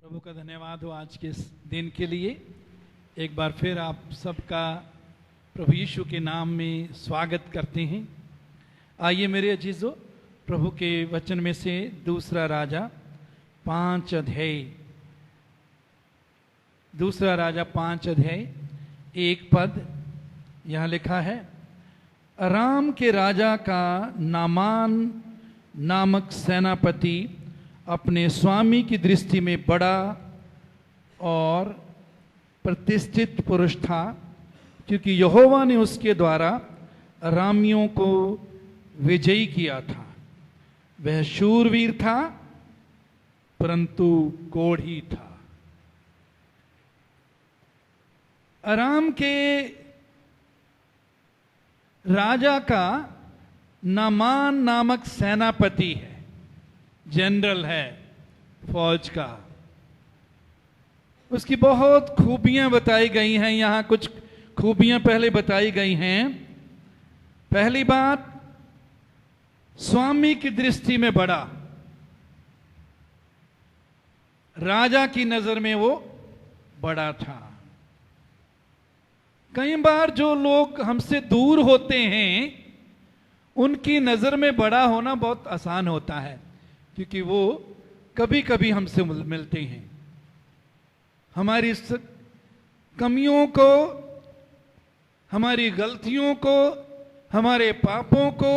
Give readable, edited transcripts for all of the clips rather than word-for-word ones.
प्रभु का धन्यवाद हो आज के इस दिन के लिए। एक बार फिर आप सबका प्रभु यीशु के नाम में स्वागत करते हैं। आइए मेरे अजीजों, प्रभु के वचन में से दूसरा राजा 5 अध्याय 1 पद यहाँ लिखा है। अराम के राजा का नामान नामक सेनापति अपने स्वामी की दृष्टि में बड़ा और प्रतिष्ठित पुरुष था, क्योंकि यहोवा ने उसके द्वारा अरामियों को विजयी किया था। वह शूरवीर था परंतु कोढ़ी था। अराम के राजा का नामान नामक सेनापति है, जनरल है फौज का। उसकी बहुत खूबियां बताई गई हैं। यहां कुछ खूबियां पहले बताई गई हैं। पहली बात, स्वामी की दृष्टि में बड़ा, राजा की नजर में वो बड़ा था। कई बार जो लोग हमसे दूर होते हैं उनकी नजर में बड़ा होना बहुत आसान होता है, क्योंकि वो कभी कभी हमसे मिलते हैं। हमारी कमियों को, हमारी गलतियों को, हमारे पापों को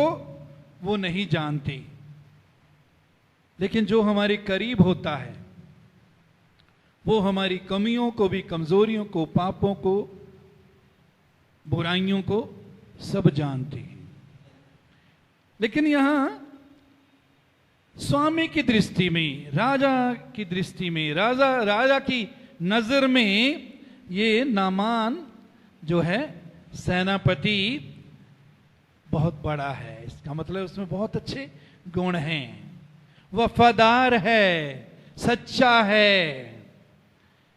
वो नहीं जानते, लेकिन जो हमारे करीब होता है वो हमारी कमियों को भी, कमजोरियों को, पापों को, बुराइयों को सब जानते हैं। लेकिन यहां स्वामी की दृष्टि में, राजा की दृष्टि में, राजा की नजर में ये नामान जो है सेनापति बहुत बड़ा है। इसका मतलब उसमें बहुत अच्छे गुण हैं। वफादार है, सच्चा है,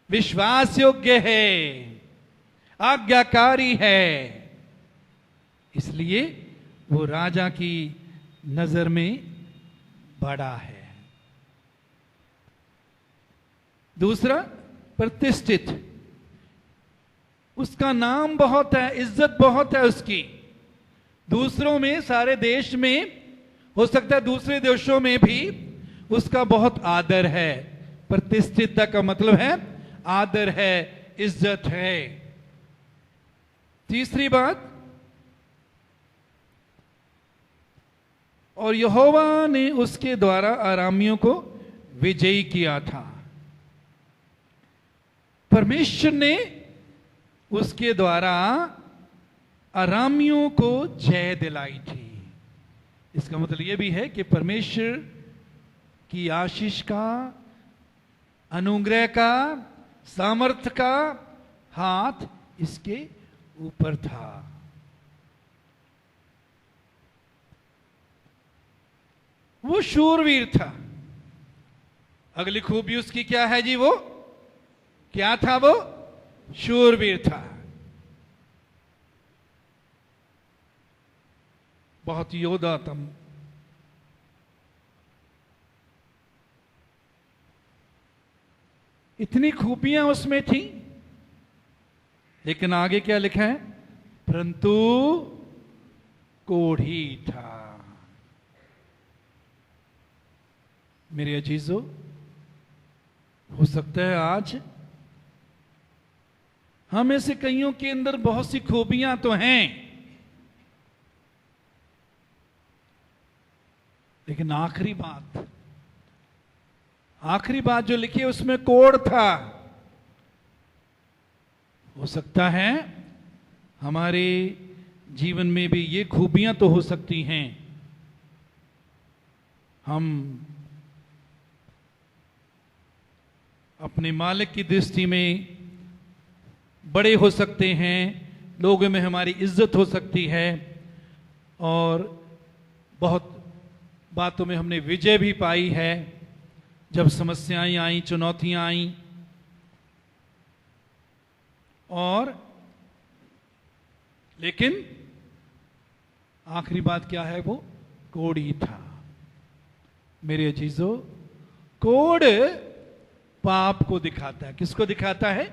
विश्वास योग्य है, आज्ञाकारी है। इसलिए वो राजा की नजर में बड़ा है। दूसरा, प्रतिष्ठित। उसका नाम बहुत है, इज्जत बहुत है उसकी। दूसरों में, सारे देश में, हो सकता है दूसरे देशों में भी उसका बहुत आदर है। प्रतिष्ठितता का मतलब है आदर है, इज्जत है। तीसरी बात, और यहोवा ने उसके द्वारा अरामियों को विजयी किया था। परमेश्वर ने उसके द्वारा अरामियों को जय दिलाई थी। इसका मतलब यह भी है कि परमेश्वर की आशीष का, अनुग्रह का, सामर्थ्य का हाथ इसके ऊपर था। वो शूरवीर था। अगली खूबी उसकी क्या है जी? वो क्या था? वो शूरवीर था। बहुत योद्धा था। इतनी खूबियां उसमें थी, लेकिन आगे क्या लिखा है? परंतु कोढ़ी था। मेरे अजीजों, हो सकता है आज हम में से कईयों के अंदर बहुत सी खूबियां तो हैं, लेकिन आखिरी बात जो लिखी है उसमें कोढ़ था। हो सकता है हमारे जीवन में भी ये खूबियां तो हो सकती हैं। हम अपने मालिक की दृष्टि में बड़े हो सकते हैं, लोगों में हमारी इज्जत हो सकती है, और बहुत बातों में हमने विजय भी पाई है। जब समस्याएं आई, चुनौतियां आई, और लेकिन आखिरी बात क्या है? वो कोढ़ी था। मेरे अजीजों, कोढ़ पाप को दिखाता है। किसको दिखाता है?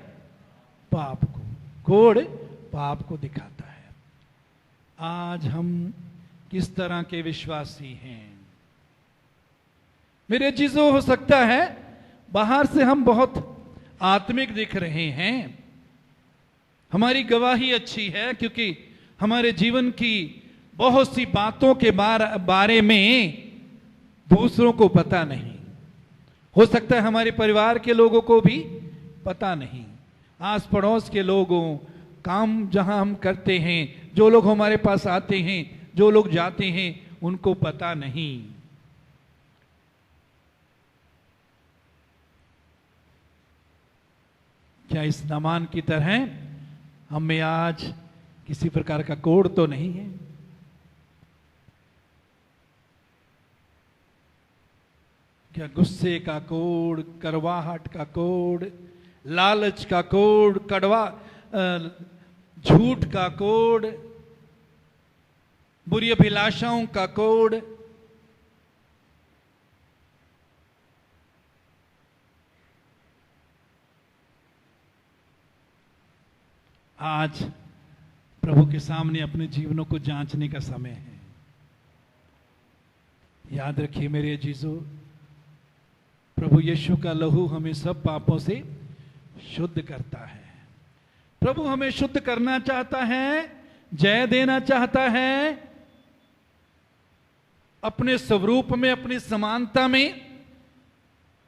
पाप को। कोढ़ पाप को दिखाता है। आज हम किस तरह के विश्वासी हैं? मेरे चीजों, हो सकता है बाहर से हम बहुत आत्मिक दिख रहे हैं, हमारी गवाही अच्छी है, क्योंकि हमारे जीवन की बहुत सी बातों के बारे में दूसरों को पता नहीं। हो सकता है हमारे परिवार के लोगों को भी पता नहीं, आस पड़ोस के लोगों, काम जहां हम करते हैं, जो लोग हमारे पास आते हैं, जो लोग जाते हैं, उनको पता नहीं। क्या इस नामान की तरह हम में आज किसी प्रकार का कोढ़ तो नहीं है? क्या गुस्से का कोढ़, करवाहट का कोढ़, लालच का कोढ़, झूठ का कोढ़, बुरी अभिलाषाओं का कोढ़? आज प्रभु के सामने अपने जीवनों को जांचने का समय है। याद रखिए मेरे अजीजों, प्रभु यीशु का लहू हमें सब पापों से शुद्ध करता है। प्रभु हमें शुद्ध करना चाहता है, जय देना चाहता है, अपने स्वरूप में, अपनी समानता में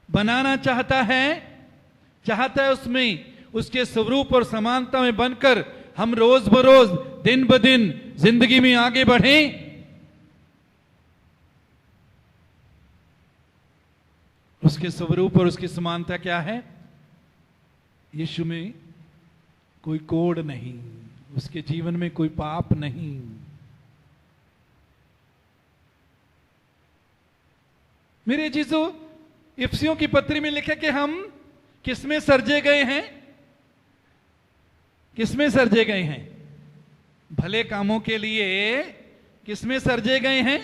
बनाना चाहता है उसमें, उसके स्वरूप और समानता में बनकर हम रोज बरोज, दिन ब दिन जिंदगी में आगे बढ़ें। उसके स्वरूप और उसकी समानता क्या है? यीशु में कोई कोढ़ नहीं, उसके जीवन में कोई पाप नहीं। मेरे जीजो, इफिसियों की पत्री में लिखे कि हम किसमें सर्जे गए हैं? किसमें सर्जे गए हैं? भले कामों के लिए किसमें सर्जे गए हैं?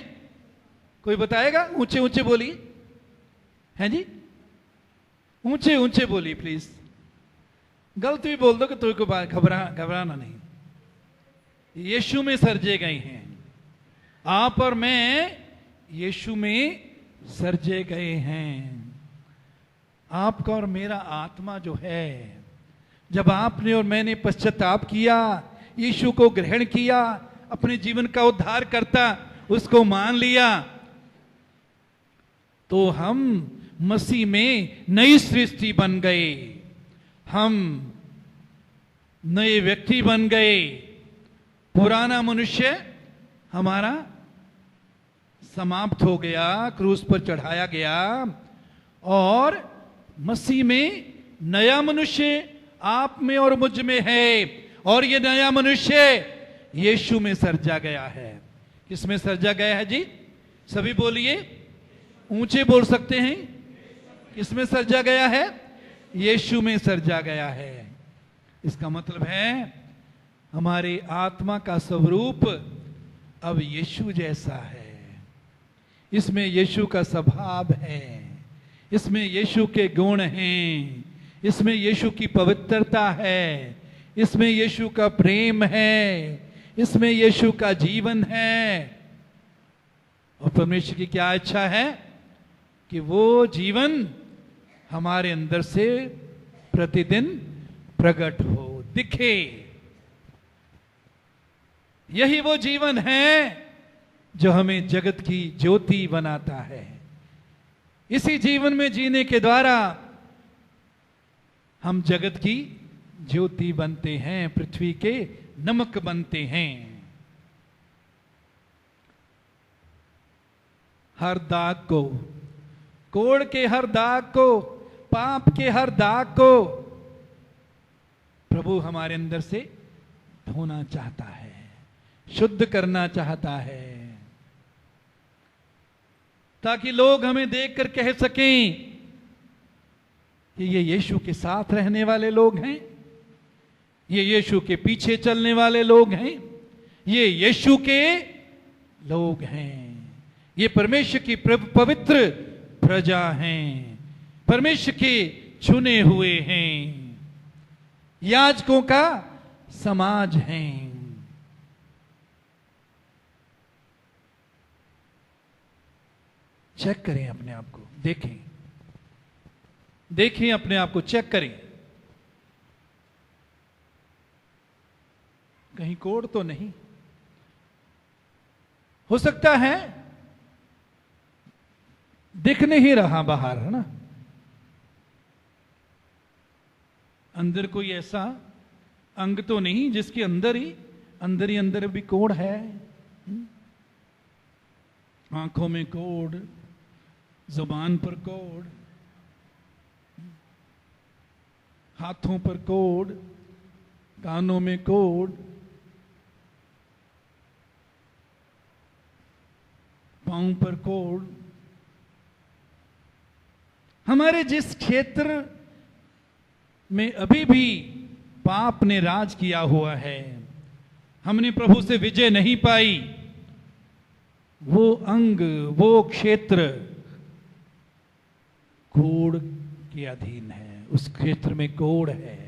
कोई बताएगा? ऊंचे ऊंचे बोलिए। हैं जी? ऊंचे ऊंचे बोलिए प्लीज। गलत भी बोल दो कि तुमको घबराना नहीं। यीशु में सर्जे गए हैं। आप और मैं यीशु में सर्जे गए हैं। आपका और मेरा आत्मा जो है, जब आपने और मैंने पश्चाताप किया, यीशु को ग्रहण किया, अपने जीवन का उद्धार करता उसको मान लिया, तो हम मसीह में नई सृष्टि बन गए। हम नए व्यक्ति बन गए। पुराना मनुष्य हमारा समाप्त हो गया, क्रूस पर चढ़ाया गया, और मसीह में नया मनुष्य आप में और मुझ में है। और ये नया मनुष्य यीशु में सर्जा गया है। किसमें सर्जा गया है जी? सभी बोलिए, ऊंचे बोल सकते हैं। किसमें सर्जा गया है? यीशु में सर्जा गया है। इसका मतलब है हमारी आत्मा का स्वरूप अब यीशु जैसा है। इसमें यीशु का स्वभाव है, इसमें यीशु के गुण हैं, इसमें यीशु की पवित्रता है, इसमें यीशु का प्रेम है, इसमें यीशु का जीवन है। और परमेश्वर की क्या इच्छा है? कि वो जीवन हमारे अंदर से प्रतिदिन प्रकट हो, दिखे। यही वो जीवन है जो हमें जगत की ज्योति बनाता है। इसी जीवन में जीने के द्वारा हम जगत की ज्योति बनते हैं, पृथ्वी के नमक बनते हैं। हर दाग को, कोढ़ के हर दाग को, पाप के हर दाग को प्रभु हमारे अंदर से धोना चाहता है, शुद्ध करना चाहता है, ताकि लोग हमें देखकर कह सकें कि ये यीशु के साथ रहने वाले लोग हैं, ये यीशु के पीछे चलने वाले लोग हैं, ये यीशु के लोग हैं, ये परमेश्वर की पवित्र प्रजा हैं, परमेश्वर के चुने हुए हैं, याजकों का समाज हैं। चेक करें अपने आप को, देखें देखें अपने आप को, चेक करें कहीं कोड तो नहीं। हो सकता है दिख नहीं रहा बाहर, है ना, अंदर कोई ऐसा अंग तो नहीं जिसके अंदर ही अंदर भी कोड है। आंखों में कोड, जुबान पर कोड, हाथों पर कोड, कानों में कोड, पांव पर कोड। हमारे जिस क्षेत्र में अभी भी पाप ने राज किया हुआ है, हमने प्रभु से विजय नहीं पाई, वो अंग, वो क्षेत्र कोड़ के अधीन है, उस क्षेत्र में कोड़ है।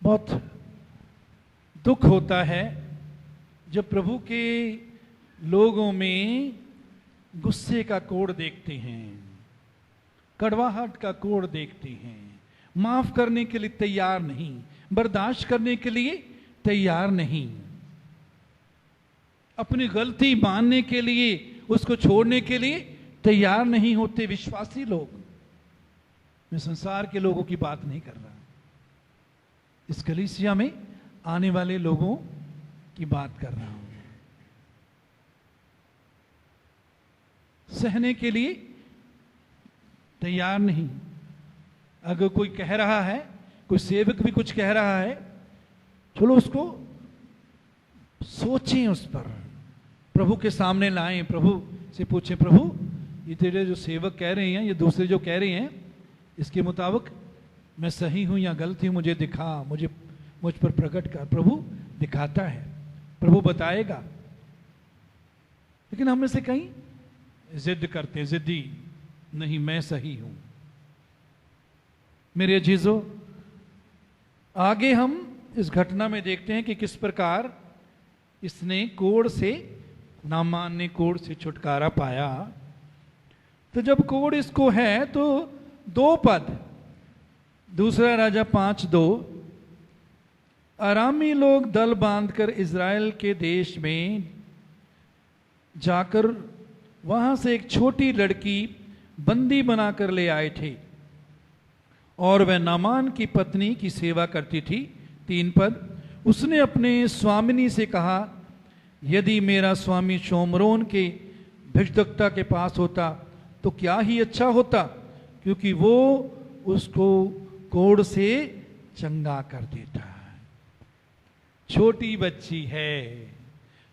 बहुत दुख होता है जब प्रभु के लोगों में गुस्से का कोड़ देखते हैं, कड़वाहट का कोड़ देखते हैं, माफ करने के लिए तैयार नहीं, बर्दाश्त करने के लिए तैयार नहीं, अपनी गलती मानने के लिए, उसको छोड़ने के लिए तैयार नहीं होते विश्वासी लोग। मैं संसार के लोगों की बात नहीं कर रहा, इस कलीसिया में आने वाले लोगों की बात कर रहा हूं। सहने के लिए तैयार नहीं। अगर कोई कह रहा है, कोई सेवक भी कुछ कह रहा है, चलो उसको सोचें, उस पर प्रभु के सामने लाएं, प्रभु से पूछें, प्रभु ये तेरे जो सेवक कह रहे हैं, ये दूसरे जो कह रहे हैं, इसके मुताबिक मैं सही हूं या गलत हूं, मुझे दिखा, मुझ पर प्रकट कर। प्रभु दिखाता है, प्रभु बताएगा। लेकिन हम में से कई जिद करते हैं, जिद्दी, नहीं मैं सही हूं। मेरे अजीजों, आगे हम इस घटना में देखते हैं कि किस प्रकार इसने कोड़ से, नामान ने कोड़ से छुटकारा पाया। तो जब कोड़ इसको है तो 2 पद, दूसरा राजा 5:2, अरामी लोग दल बांधकर इज़राइल के देश में जाकर वहां से एक छोटी लड़की बंदी बनाकर ले आए थे और वह नामान की पत्नी की सेवा करती थी। 3 पद, उसने अपने स्वामिनी से कहा, यदि मेरा स्वामी शोमरोन के भिषदक्ता के पास होता तो क्या ही अच्छा होता, क्योंकि वो उसको कोड़ से चंगा कर देता। छोटी बच्ची है,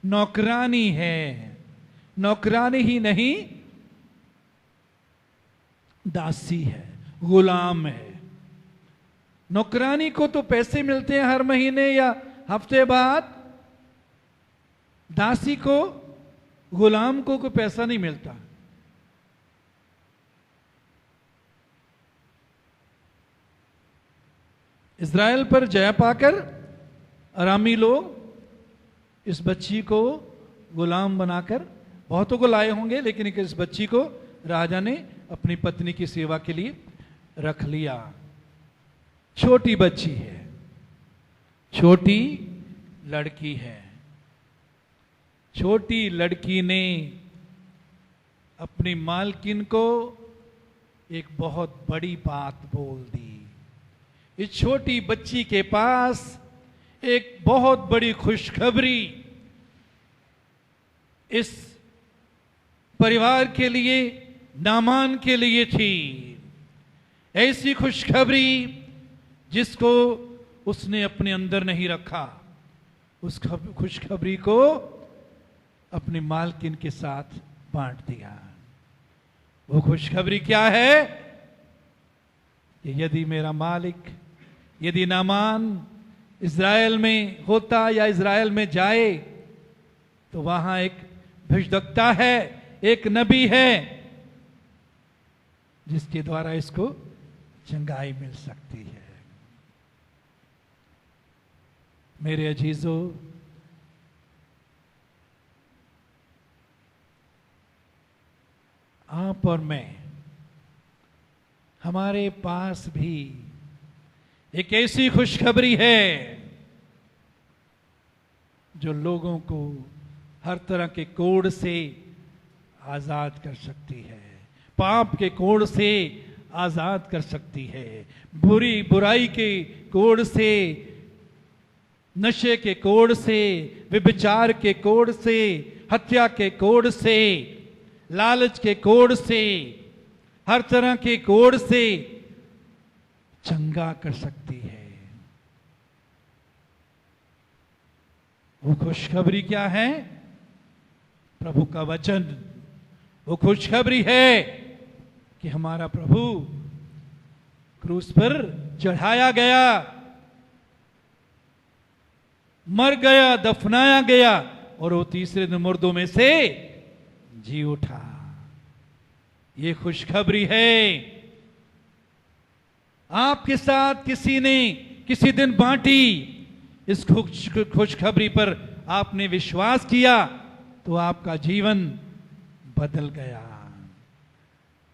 नौकरानी है, नौकरानी ही नहीं दासी है, गुलाम है। नौकरानी को तो पैसे मिलते हैं हर महीने या हफ्ते बाद, दासी को, गुलाम को कोई पैसा नहीं मिलता। इज़राइल पर जय पाकर अरामी लोग इस बच्ची को गुलाम बनाकर, बहुतों को लाए होंगे, लेकिन इस बच्ची को राजा ने अपनी पत्नी की सेवा के लिए रख लिया। छोटी बच्ची है, छोटी लड़की है। छोटी लड़की ने अपनी मालकिन को एक बहुत बड़ी बात बोल दी। इस छोटी बच्ची के पास एक बहुत बड़ी खुशखबरी इस परिवार के लिए, नामान के लिए थी। ऐसी खुशखबरी जिसको उसने अपने अंदर नहीं रखा, उस खुशखबरी को अपनी मालकिन के साथ बांट दिया। वो खुशखबरी क्या है कि यदि मेरा मालिक, यदि नामान इज़राइल में होता या इज़राइल में जाए तो वहां एक भिषदक्ता है, एक नबी है जिसके द्वारा इसको चंगाई मिल सकती है। मेरे अजीजों, आप और मैं, हमारे पास भी एक ऐसी खुशखबरी है जो लोगों को हर तरह के कोड़ से आजाद कर सकती है, पाप के कोड़ से आजाद कर सकती है, बुराई के कोड़ से, नशे के कोड़ से, व्यभिचार के कोड़ से, हत्या के कोड़ से, लालच के कोड़ से, हर तरह के कोड़ से चंगा कर सकती है। वो खुशखबरी क्या है? प्रभु का वचन। वो खुशखबरी है कि हमारा प्रभु क्रूस पर चढ़ाया गया, मर गया, दफनाया गया और वो तीसरे दिन मुर्दों में से जी उठा। ये खुशखबरी है। आपके साथ किसी ने किसी दिन बांटी, इस खुशखबरी पर आपने विश्वास किया तो आपका जीवन बदल गया।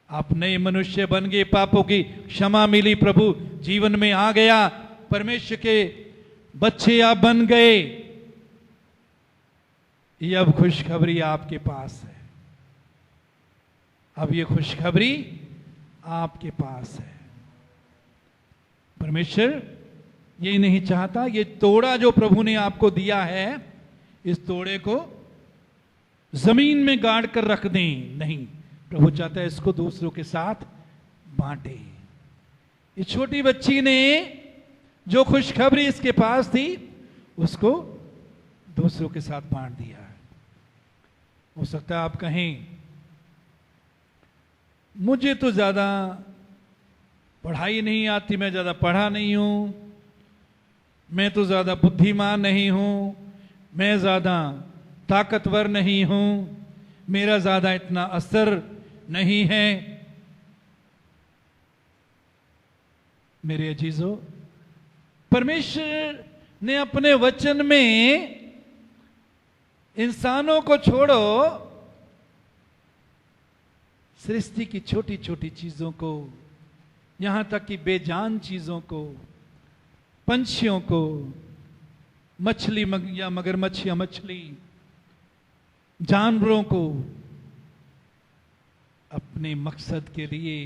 आप नए मनुष्य बन गए, पापों की क्षमा मिली, प्रभु जीवन में आ गया, परमेश्वर के बच्चे आप बन गए। ये अब खुशखबरी आपके पास है। अब ये खुशखबरी आपके पास है। परमेश्वर ये नहीं चाहता ये तोड़ा जो प्रभु ने आपको दिया है, इस तोड़े को जमीन में गाड़ कर रख दें। नहीं, प्रभु चाहता है इसको दूसरों के साथ बांटे। इस छोटी बच्ची ने जो खुशखबरी इसके पास थी उसको दूसरों के साथ बांट दिया। हो सकता है आप कहें मुझे तो ज्यादा पढ़ाई नहीं आती, मैं ज्यादा पढ़ा नहीं हूं, मैं तो ज्यादा बुद्धिमान नहीं हूं, मैं ज्यादा ताकतवर नहीं हूं, मेरा ज्यादा इतना असर नहीं है। मेरे अजीजों, परमेश्वर ने अपने वचन में इंसानों को छोड़ो, सृष्टि की छोटी छोटी चीजों को, यहां तक कि बेजान चीजों को, पंछियों को, मछली या मगरमच्छ या मछली, जानवरों को अपने मकसद के लिए,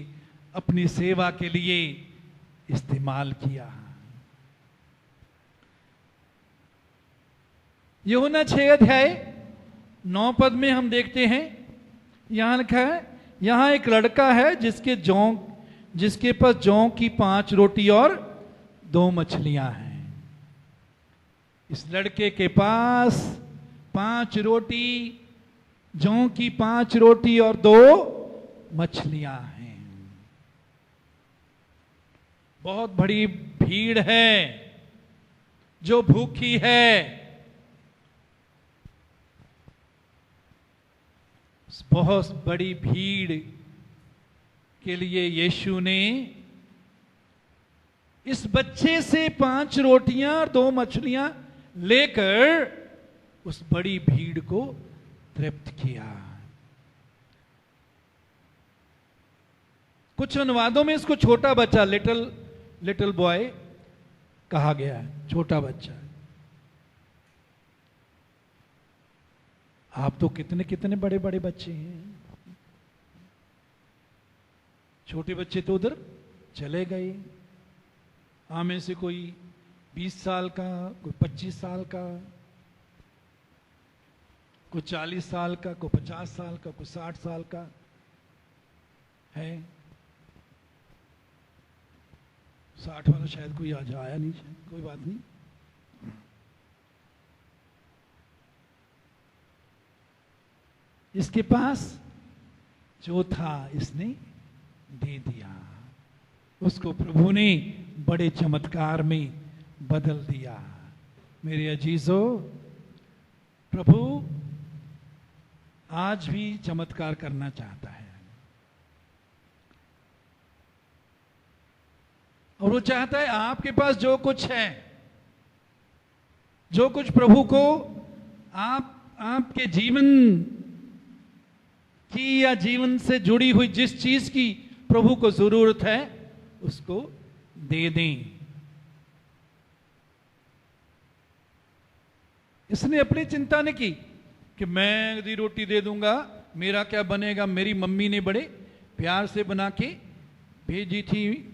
अपनी सेवा के लिए इस्तेमाल किया। यूहन्ना 6 अध्याय 9 पद में हम देखते हैं, यहां लिखा है, यहां एक लड़का है जिसके पास जौ की 5 रोटी और 2 मछलियां हैं। इस लड़के के पास 5 रोटी, जौ की 5 रोटी और 2 मछलियां हैं। बहुत बड़ी भीड़ है जो भूखी है। बहुत बड़ी भीड़ के लिए यीशु ने इस बच्चे से 5 रोटियां और 2 मछलियां लेकर उस बड़ी भीड़ को तृप्त किया। कुछ अनुवादों में इसको छोटा बच्चा, लिटिल बॉय कहा गया है, छोटा बच्चा। आप तो कितने कितने बड़े बड़े बच्चे हैं। छोटे बच्चे तो उधर चले गए। में से कोई 20 साल का, कोई 25 साल का, कोई 40 साल का, कोई 50 साल का, कोई 60 साल का है। 60 वाला शायद कोई आज आया नहीं, शायद कोई बात नहीं। इसके पास जो था इसने दे दिया। उसको प्रभु ने बड़े चमत्कार में बदल दिया। मेरे अजीजों, प्रभु आज भी चमत्कार करना चाहता है। और वो चाहता है आपके पास जो कुछ है, जो कुछ प्रभु को आपके जीवन की या जीवन से जुड़ी हुई जिस चीज की प्रभु को जरूरत है उसको दे दें। इसने अपनी चिंता नहीं की कि मैं यदि रोटी दे दूंगा मेरा क्या बनेगा। मेरी मम्मी ने बड़े प्यार से बना के भेजी थी,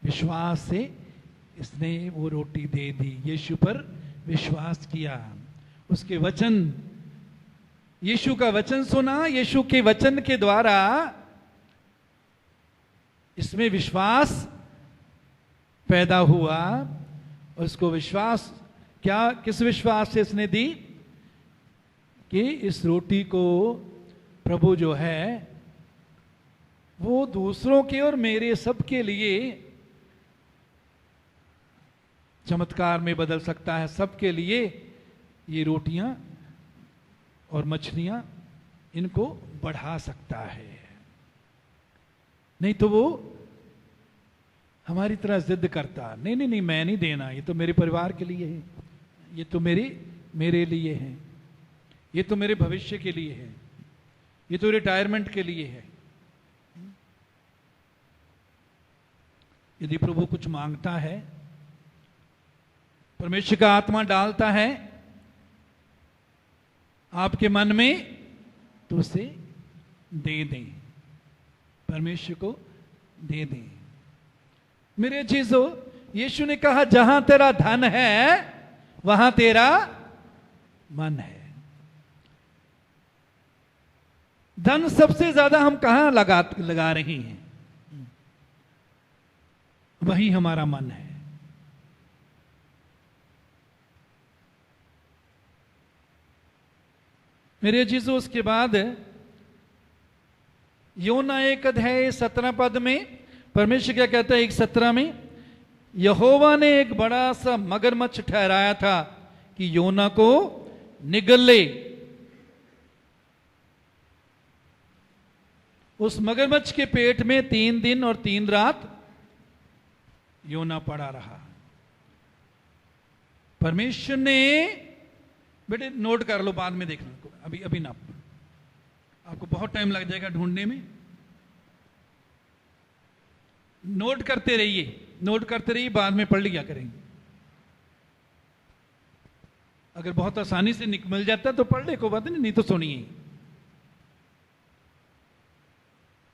विश्वास से इसने वो रोटी दे दी, यीशु पर विश्वास किया, उसके वचन, यीशु का वचन सुना, यीशु के वचन के द्वारा इसमें विश्वास पैदा हुआ। उसको विश्वास क्या, किस विश्वास से इसने दी कि इस रोटी को प्रभु जो है वो दूसरों के और मेरे सबके लिए चमत्कार में बदल सकता है। सबके लिए ये रोटियां और मछलियां इनको बढ़ा सकता है। नहीं तो वो हमारी तरह जिद करता, नहीं नहीं नहीं मैं नहीं देना, ये तो मेरे परिवार के लिए है, ये तो मेरे लिए है, ये तो मेरे भविष्य के लिए है, ये तो रिटायरमेंट के लिए है। यदि प्रभु कुछ मांगता है, परमेश्वर का आत्मा डालता है आपके मन में, तो उसे दे दें, परमेश्वर को दे दें। मेरे चीजों, यीशु ने कहा जहां तेरा धन है वहां तेरा मन है। धन सबसे ज्यादा हम कहां लगा रही हैं, वही हमारा मन है। मेरे चीजों, उसके बाद योना 1 अध्याय 17 पद में परमेश्वर क्या कहता है, 1:17 में, यहोवा ने एक बड़ा सा मगरमच्छ ठहराया था कि योना को निगल ले। उस मगरमच्छ के पेट में 3 दिन और 3 रात योना पड़ा रहा। परमेश्वर ने, बेटे नोट कर लो, बाद में देखना, अभी ना, आपको बहुत टाइम लग जाएगा ढूंढने में। नोट करते रहिए, बाद में पढ़ लिया करेंगे। अगर बहुत आसानी से मिल जाता है तो पढ़ ले, कोई बात नहीं तो सुनिए।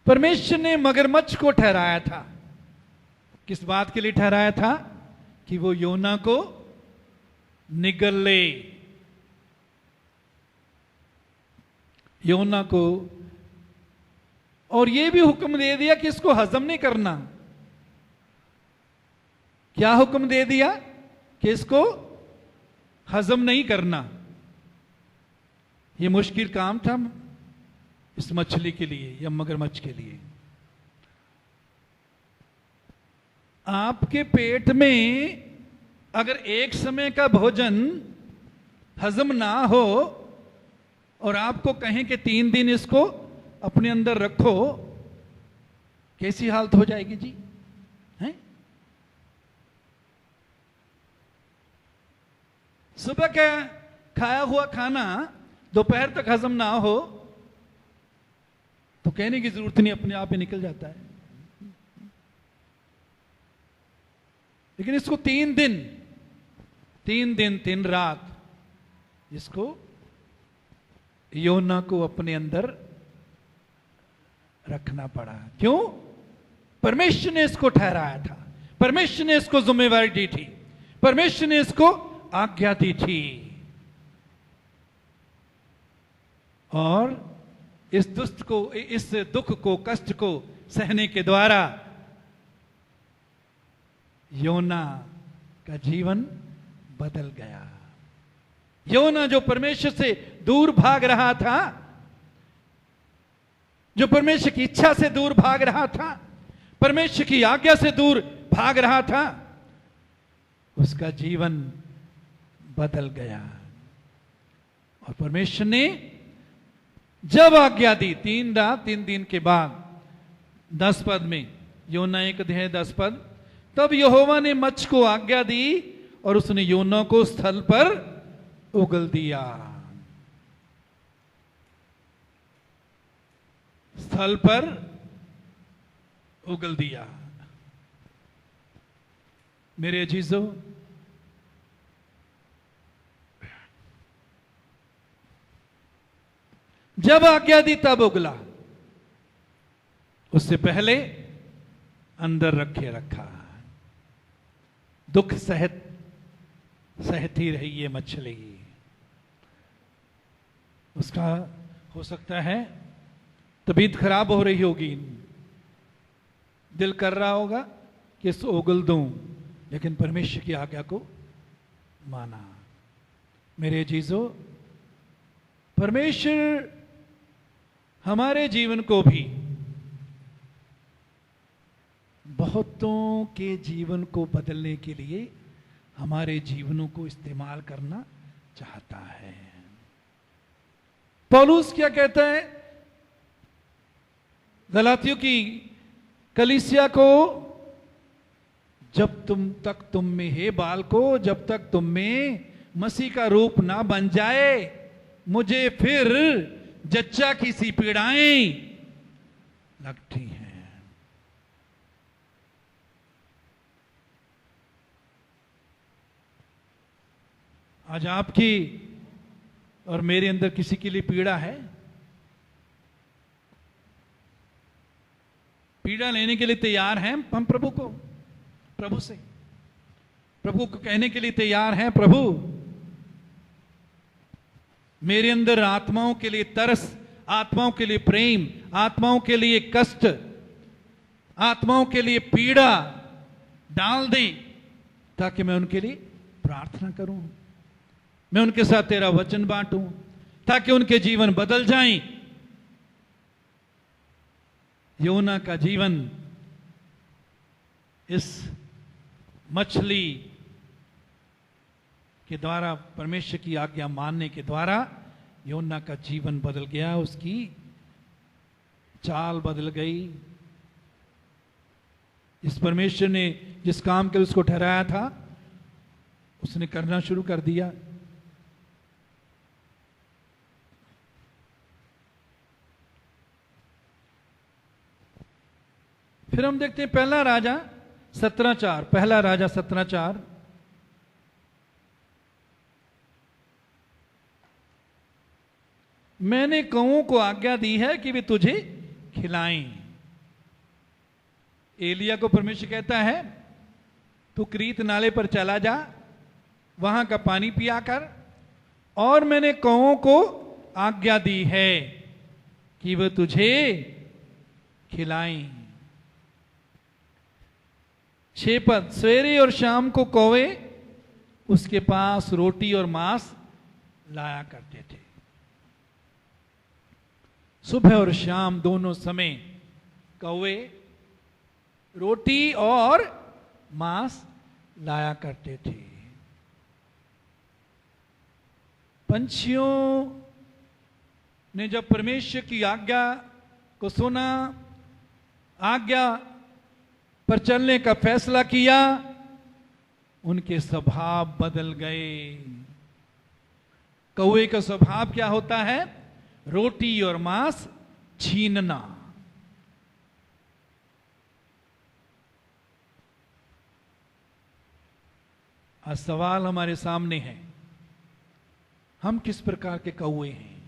परमेश्वर ने मगरमच्छ को ठहराया था, किस बात के लिए ठहराया था, कि वो योना को निगल ले, योना को। और ये भी हुक्म दे दिया कि इसको हजम नहीं करना। क्या हुक्म दे दिया, कि इसको हजम नहीं करना। ये मुश्किल काम था इस मछली के लिए या मगरमच्छ के लिए। आपके पेट में अगर एक समय का भोजन हजम ना हो और आपको कहें कि 3 दिन इसको अपने अंदर रखो, कैसी हालत हो जाएगी जी, हैं? सुबह का खाया हुआ खाना दोपहर तक हजम ना हो तो कहने की जरूरत नहीं, अपने आप ही निकल जाता है। लेकिन इसको 3 दिन 3 रात इसको योना को अपने अंदर रखना पड़ा। क्यों? परमेश्वर ने इसको ठहराया था, परमेश्वर ने इसको जिम्मेवारी दी थी, परमेश्वर ने इसको आज्ञा दी थी। और इस दुख को, कष्ट को सहने के द्वारा योना का जीवन बदल गया। योना जो परमेश्वर से दूर भाग रहा था, जो परमेश्वर की इच्छा से दूर भाग रहा था, परमेश्वर की आज्ञा से दूर भाग रहा था, उसका जीवन बदल गया। और परमेश्वर ने जब आज्ञा दी 3 रात 3 दिन के बाद 10 पद में योना 1:10। तब यहोवा ने मच्छ को आज्ञा दी और उसने योना को स्थल पर उगल दिया। स्थल पर उगल दिया। मेरे अजीजों, जब आज्ञा दी तब उगला, उससे पहले अंदर रखे रखा। दुख सहती रही ये मछली। उसका हो सकता है तबीयत खराब हो रही होगी, दिल कर रहा होगा कि इसको उगल दूं, लेकिन परमेश्वर की आज्ञा को माना। मेरे अजीजों, परमेश्वर हमारे जीवन को भी, बहुतों के जीवन को बदलने के लिए हमारे जीवनों को इस्तेमाल करना चाहता है। पौलुस क्या कहता है गलातियों की कलीसिया को, जब तुम में हे बालको, जब तक तुम में मसीह का रूप ना बन जाए, मुझे फिर जच्चा की सी पीड़ाएं लगती हैं। आज आपकी और मेरे अंदर किसी के लिए पीड़ा है? पीड़ा लेने के लिए तैयार हैं हम प्रभु से प्रभु को कहने के लिए तैयार हैं, प्रभु मेरे अंदर आत्माओं के लिए तरस, आत्माओं के लिए प्रेम, आत्माओं के लिए कष्ट, आत्माओं के लिए पीड़ा डाल दे, ताकि मैं उनके लिए प्रार्थना करूं, मैं उनके साथ तेरा वचन बांटूं, ताकि उनके जीवन बदल जाएं। योना का जीवन इस मछली के द्वारा, परमेश्वर की आज्ञा मानने के द्वारा योना का जीवन बदल गया, उसकी चाल बदल गई। इस परमेश्वर ने जिस काम के लिए उसको ठहराया था, उसने करना शुरू कर दिया। फिर हम देखते हैं पहला राजा 17:4, पहला राजा 17:4। मैंने कौओं को आज्ञा दी है कि वे तुझे खिलाएं। एलिया को परमेश्वर कहता है, तू क्रीत नाले पर चला जा, वहां का पानी पिया कर, और मैंने कौओं को आज्ञा दी है कि वे तुझे खिलाएं। 6 पद, सवेरे और शाम को कौवे उसके पास रोटी और मांस लाया करते थे। सुबह और शाम दोनों समय कौवे रोटी और मांस लाया करते थे। पंछियों ने जब परमेश्वर की आज्ञा को सुना, आज्ञा पर चलने का फैसला किया, उनके स्वभाव बदल गए। कौवे का स्वभाव क्या होता है? रोटी और मांस छीनना। आज सवाल हमारे सामने है, हम किस प्रकार के कौवे हैं?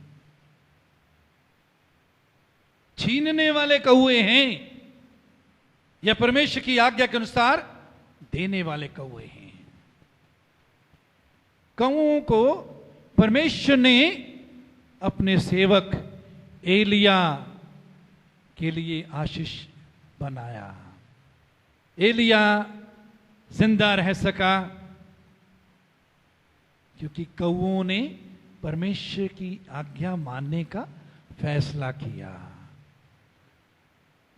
छीनने वाले कौवे हैं या परमेश्वर की आज्ञा के अनुसार देने वाले कौवे हैं? कौओं को परमेश्वर ने अपने सेवक एलिया के लिए आशीष बनाया। एलिया जिंदा रह सका क्योंकि कौओं ने परमेश्वर की आज्ञा मानने का फैसला किया।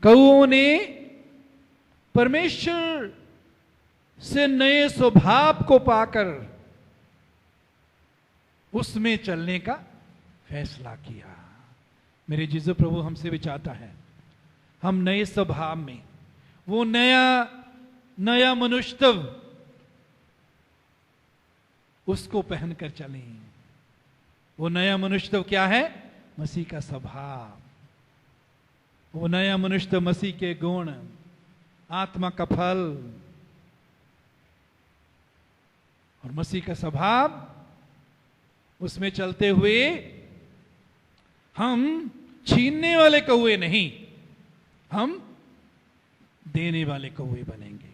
कौओं ने परमेश्वर से नए स्वभाव को पाकर उसमें चलने का फैसला किया। मेरे जीसस प्रभु हमसे भी चाहता है हम नए स्वभाव में, वो नया नया मनुष्यत्व, उसको पहनकर चलें। वो नया मनुष्यत्व क्या है? मसीह का स्वभाव। वो नया मनुष्यत्व मसीह के गुण, आत्मा का फल और मसीह का स्वभाव, उसमें चलते हुए हम छीनने वाले कौवे नहीं, हम देने वाले कौवे बनेंगे,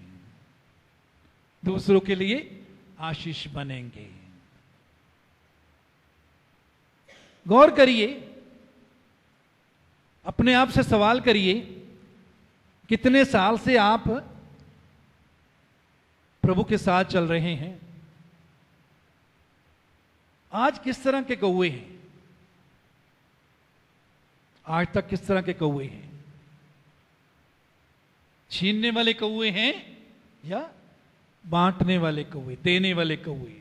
दूसरों के लिए आशीष बनेंगे। गौर करिए, अपने आप से सवाल करिए, कितने साल से आप प्रभु के साथ चल रहे हैं? आज किस तरह के कौवे हैं? आज तक किस तरह के कौवे हैं? छीनने वाले कौवे हैं या बांटने वाले कौवे, देने वाले कौवे?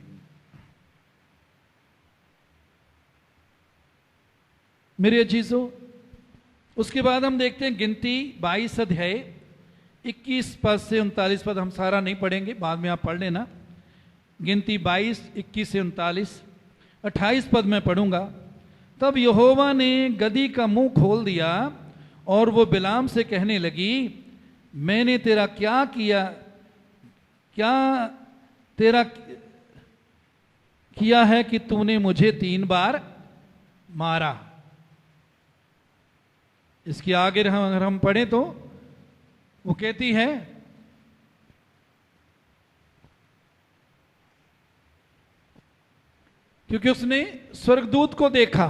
मेरे अजीजों, उसके बाद हम देखते हैं गिनती 22 अध्याय 21 पद से 39 पद। हम सारा नहीं पढ़ेंगे, बाद में आप पढ़ लेना। गिनती 22 21 से 39, 28 पद में पढ़ूंगा। तब यहोवा ने गदही का मुंह खोल दिया और वो बिलाम से कहने लगी, मैंने तेरा क्या किया, क्या तेरा किया है कि तूने मुझे 3 बार मारा? इसके आगे अगर हम पढ़ें तो वो कहती है, क्योंकि उसने स्वर्गदूत को देखा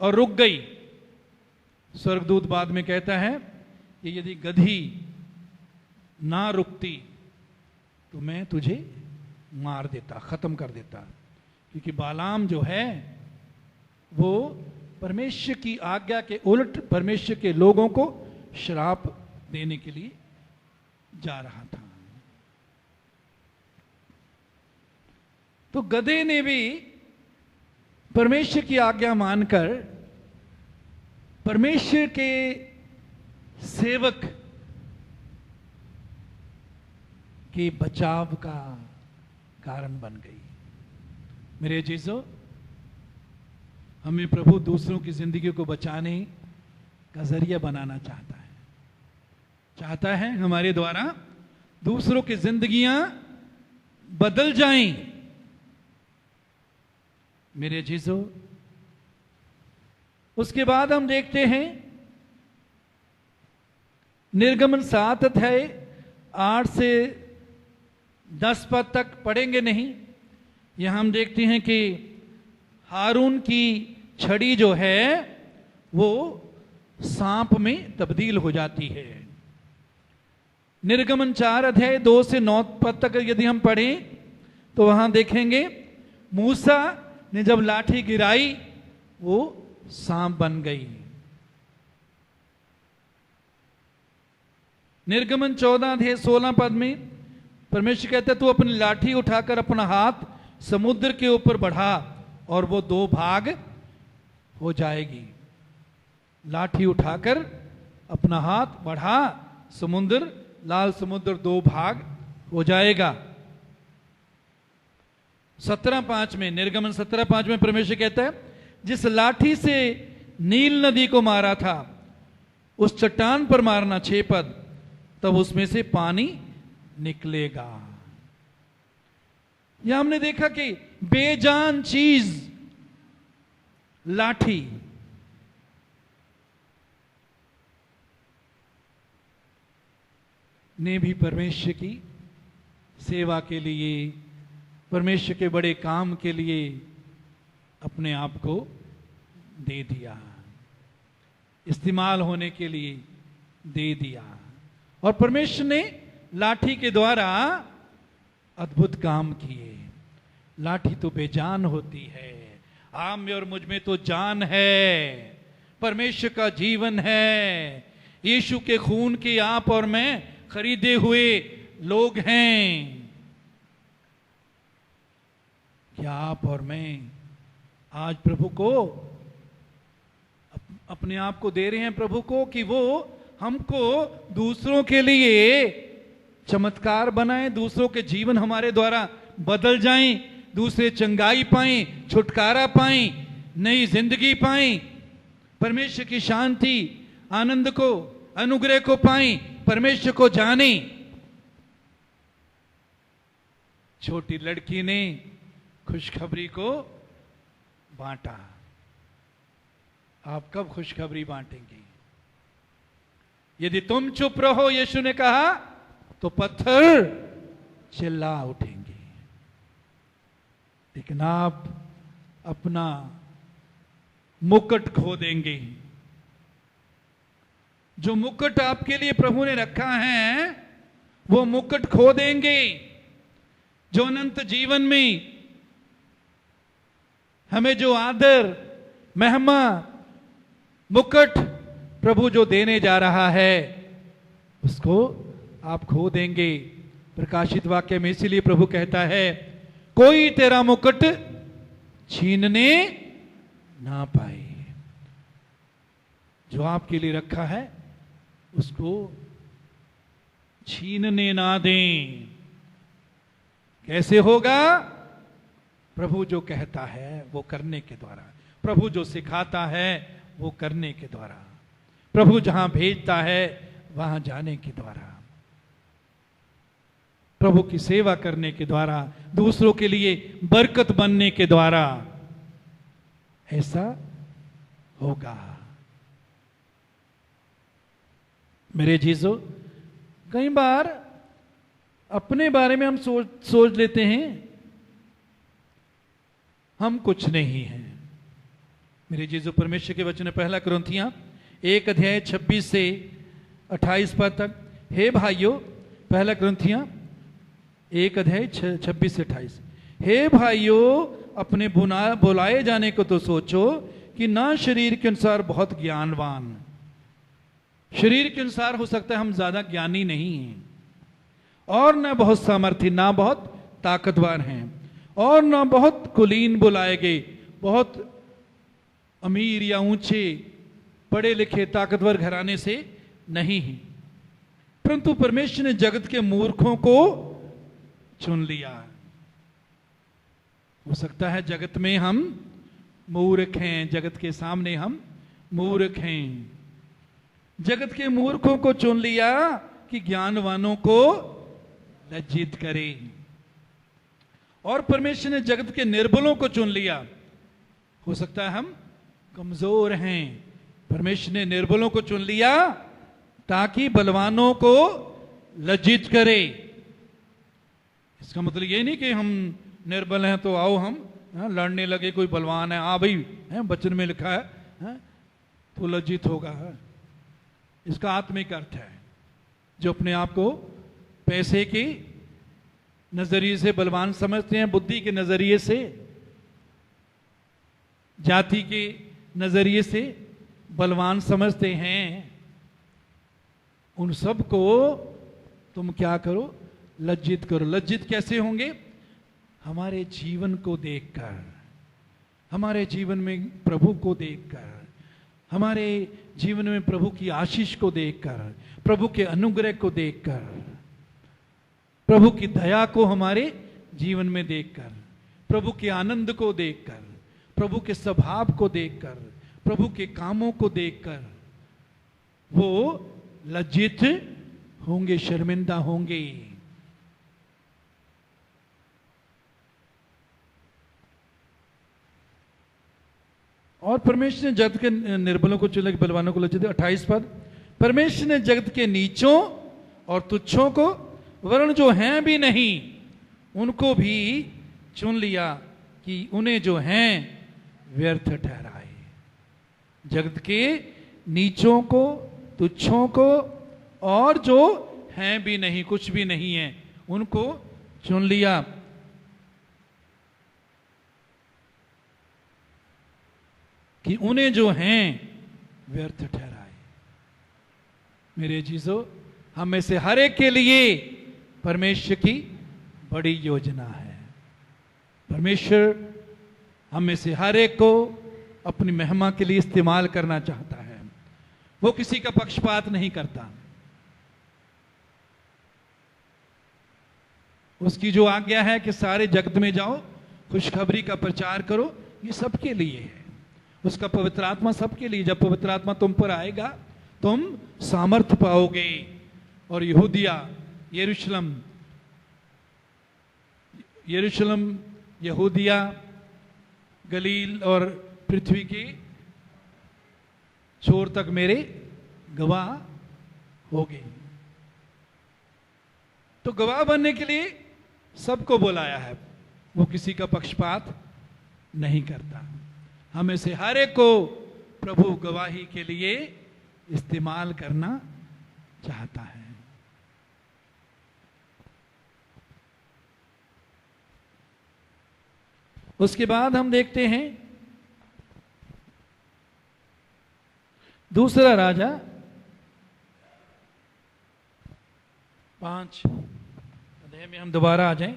और रुक गई। स्वर्गदूत बाद में कहता है कि यदि गदही ना रुकती तो मैं तुझे मार देता, खत्म कर देता। क्योंकि बालाम जो है वो परमेश्वर की आज्ञा के उलट परमेश्वर के लोगों को श्राप देने के लिए जा रहा था। तो गधे ने भी परमेश्वर की आज्ञा मानकर परमेश्वर के सेवक के बचाव का कारण बन गई। मेरे अजीजों, हमें प्रभु दूसरों की जिंदगी को बचाने का जरिया बनाना चाहता है हमारे द्वारा दूसरों की जिंदगियां बदल जाएं। मेरे अजीजों, उसके बाद हम देखते हैं निर्गमन 7 अध्याय 8 से 10 पद तक पढ़ेंगे नहीं। यहां हम देखते हैं कि हारून की छड़ी जो है वो सांप में तब्दील हो जाती है। निर्गमन 4 अध्याय 2 से 9 पद तक यदि हम पढ़ें तो वहां देखेंगे मूसा ने जब लाठी गिराई वो सांप बन गई। निर्गमन 14 अध्याय 16 पद में परमेश्वर कहता है, तू अपनी लाठी उठाकर अपना हाथ समुद्र के ऊपर बढ़ा और वो 2 भाग हो जाएगी। लाठी उठाकर अपना हाथ बढ़ा, समुद्र, लाल समुद्र 2 भाग हो जाएगा। 17:5 में, निर्गमन 17:5 में परमेश्वर कहता है, जिस लाठी से नील नदी को मारा था उस चट्टान पर मारना 6 पद, तब उसमें से पानी निकलेगा। यह हमने देखा कि बेजान चीज लाठी ने भी परमेश्वर की सेवा के लिए, परमेश्वर के बड़े काम के लिए अपने आप को दे दिया, इस्तेमाल होने के लिए दे दिया। और परमेश्वर ने लाठी के द्वारा अद्भुत काम किए। लाठी तो बेजान होती है, आप में और मुझ में तो जान है, परमेश्वर का जीवन है, यीशु के खून के आप और मैं खरीदे हुए लोग हैं। क्या आप और मैं आज प्रभु को अपने आप को दे रहे हैं प्रभु को कि वो हमको दूसरों के लिए चमत्कार बनाए, दूसरों के जीवन हमारे द्वारा बदल जाएं, दूसरे चंगाई पाएं, छुटकारा पाएं, नई जिंदगी पाएं, परमेश्वर की शांति, आनंद को, अनुग्रह को पाएं, परमेश्वर को जाने। छोटी लड़की ने खुशखबरी को बांटा। आप कब खुशखबरी बांटेंगे? यदि तुम चुप रहो, यीशु ने कहा, तो पत्थर चिल्ला उठेंगे। लेकिन आप अपना मुकुट खो देंगे। जो मुकुट आपके लिए प्रभु ने रखा है, वो मुकुट खो देंगे। जो अनंत जीवन में हमें जो आदर, महिमा, मुकुट प्रभु जो देने जा रहा है, उसको आप खो देंगे। प्रकाशित वाक्य में इसीलिए प्रभु कहता है, कोई तेरा मुकुट छीनने ना पाए। जो आपके लिए रखा है उसको छीनने ना दें। कैसे होगा? प्रभु जो कहता है वो करने के द्वारा, प्रभु जो सिखाता है वो करने के द्वारा, प्रभु जहां भेजता है वहां जाने के द्वारा, प्रभु की सेवा करने के द्वारा, दूसरों के लिए बरकत बनने के द्वारा ऐसा होगा। मेरे जीजो, कई बार अपने बारे में हम सोच लेते हैं हम कुछ नहीं हैं। मेरे जीजो, परमेश्वर के वचन पहला कुरिन्थियों 1 अध्याय 26 से 28 पद तक, हे भाइयों, पहला कुरिन्थियों 1 अध्याय 26 से 28, हे भाइयों, अपने बुलाए जाने को तो सोचो कि ना शरीर के अनुसार बहुत ज्ञानवान। शरीर के अनुसार हो सकता है हम ज्यादा ज्ञानी नहीं हैं, और ना बहुत सामर्थी, ना बहुत ताकतवर हैं, और ना बहुत कुलीन बुलाए गए, बहुत अमीर या ऊंचे पढ़े लिखे ताकतवर घराने से नहीं हैं, परंतु परमेश्वर ने जगत के मूर्खों को चुन लिया। हो सकता है जगत में हम मूर्ख हैं, जगत के सामने हम मूर्ख हैं। जगत के मूर्खों को चुन लिया कि ज्ञानवानों को लज्जित करे, और परमेश्वर ने जगत के निर्बलों को चुन लिया। हो सकता है हम कमजोर हैं, परमेश्वर ने निर्बलों को चुन लिया ताकि बलवानों को लज्जित करे। इसका मतलब ये नहीं कि हम निर्बल हैं तो आओ हम लड़ने लगे, कोई बलवान है, हाँ भाई है, वचन में लिखा है, तो लज्जित होगा। इसका आत्मिक अर्थ है, जो अपने आप को पैसे के नजरिए से बलवान समझते हैं, बुद्धि के नजरिए से, जाति के नजरिए से बलवान समझते हैं, उन सब को तुम क्या करो? लज्जित करो। लज्जित कैसे होंगे? हमारे जीवन को देखकर, हमारे जीवन में प्रभु को देखकर, हमारे जीवन में प्रभु की आशीष को देखकर, प्रभु के अनुग्रह को देखकर, प्रभु की दया को हमारे जीवन में देखकर, प्रभु के आनंद को देखकर, प्रभु के स्वभाव को देखकर, प्रभु के कामों को देखकर वो लज्जित होंगे, शर्मिंदा होंगे। और परमेश्वर ने जगत के निर्बलों को चुन, बलवानों को लज्जित। 28 पद, परमेश्वर ने जगत के नीचों और तुच्छों को, वर्ण जो हैं भी नहीं, उनको भी चुन लिया कि उन्हें जो हैं व्यर्थ ठहराए। जगत के नीचों को, तुच्छों को, और जो हैं भी नहीं, कुछ भी नहीं है, उनको चुन लिया कि उन्हें जो हैं व्यर्थ ठहराए। मेरे जीजो, हम में से हर एक के लिए परमेश्वर की बड़ी योजना है। परमेश्वर हम में से हर एक को अपनी महिमा के लिए इस्तेमाल करना चाहता है। वो किसी का पक्षपात नहीं करता। उसकी जो आज्ञा है कि सारे जगत में जाओ, खुशखबरी का प्रचार करो, ये सबके लिए है। उसका पवित्र आत्मा सबके लिए। जब पवित्र आत्मा तुम पर आएगा, तुम सामर्थ पाओगे। और यहूदिया, यरूशलेम, यहूदिया, गलील और पृथ्वी के छोर तक मेरे गवाह होगे। तो गवाह बनने के लिए सबको बुलाया है। वो किसी का पक्षपात नहीं करता। हमें से हर एक को प्रभु गवाही के लिए इस्तेमाल करना चाहता है। उसके बाद हम देखते हैं दूसरा राजा 5 अध्याय में हम दोबारा आ जाएं।